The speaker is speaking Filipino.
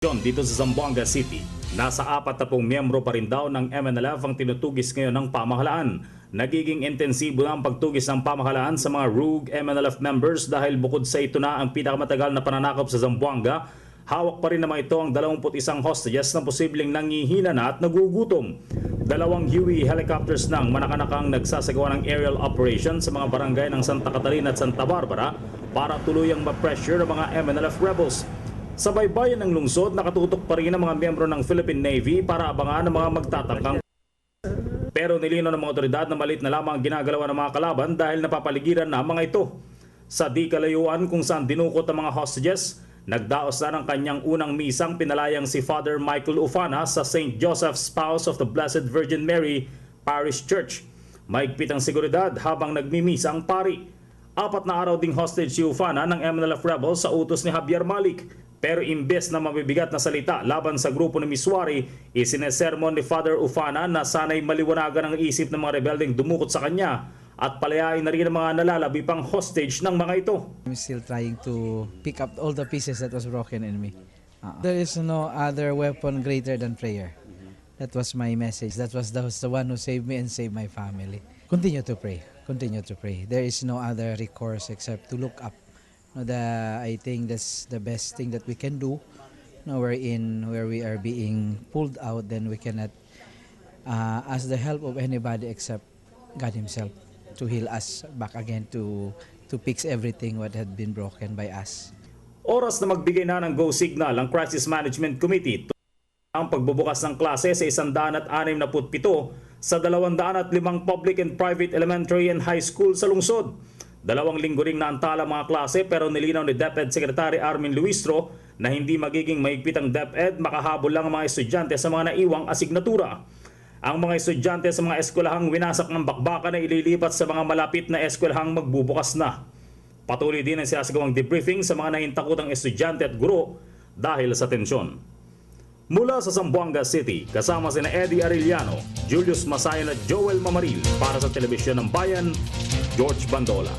Dito sa Zamboanga City, nasa 40 miyembro pa rin daw ng MNLF ang tinutugis ngayon ng pamahalaan. Nagiging intensibo na ang pagtugis ng pamahalaan sa mga rogue MNLF members dahil bukod sa ito na ang pinakamatagal na pananakop sa Zamboanga, hawak pa rin naman ito ang 21 hostages na posibleng nangihina na at nagugutom. 2 Huey helicopters ng manakanakang nagsasagawa ng aerial operation sa mga barangay ng Santa Catalina at Santa Barbara para tuluyang ma-pressure ang mga MNLF rebels. Sa baybayin ng lungsod, nakatutok pa rin ang mga miyembro ng Philippine Navy para abangan ang mga magtatangkang. Pero nilinaw ng mga otoridad na maliit na lamang ang ginagalawa ng mga kalaban dahil napapaligiran na ang mga ito. Sa di kalayuan kung saan dinukot ang mga hostages, nagdaos na ng kanyang unang misang pinalayang si Father Michael Ufana sa St. Joseph's Spouse of the Blessed Virgin Mary Parish Church. Mahigpit ang seguridad habang nagmimisa ang pari. 4 na araw ding hostage si Ufana ng MNLF rebels sa utos ni Javier Malik. Pero imbes na mabibigat na salita laban sa grupo ni Miswari, isinesermon ni Father Ufana na sana'y maliwanagan ang isip ng mga rebeldeng dumukot sa kanya at palayain na rin ang mga nalalabi pang hostage ng mga ito. I'm still trying to pick up all the pieces that was broken in me. There is no other weapon greater than prayer. That was my message. That was the one who saved me and saved my family. Continue to pray. Continue to pray. There is no other recourse except to look up. I think that's the best thing that we can do. Where we are being pulled out, then we cannot ask the help of anybody except God Himself to heal us back again, to fix everything what had been broken by us. Oras na magbigay na ng go signal ang Crisis Management Committee ang pagbubukas ng klase sa 167 sa 205 public and private elementary and high school sa lungsod. 2 linggo ring naantala mga klase pero nilinaw ni DepEd Secretary Armin Luistro na hindi magiging mahigpit ang DepEd, makahabol lang ang mga estudyante sa mga naiwang asignatura. Ang mga estudyante sa mga eskwelahang winasak ng bakbakan ay ililipat sa mga malapit na eskwelahang magbubukas na. Patuloy din ang sinasagawang debriefing sa mga nahintakotang estudyante at guro dahil sa tensyon. Mula sa Zamboanga City, kasama sina Eddie Arellano, Julius Masayan at Joel Mamaril para sa Telebisyon ng Bayan, George Bandola.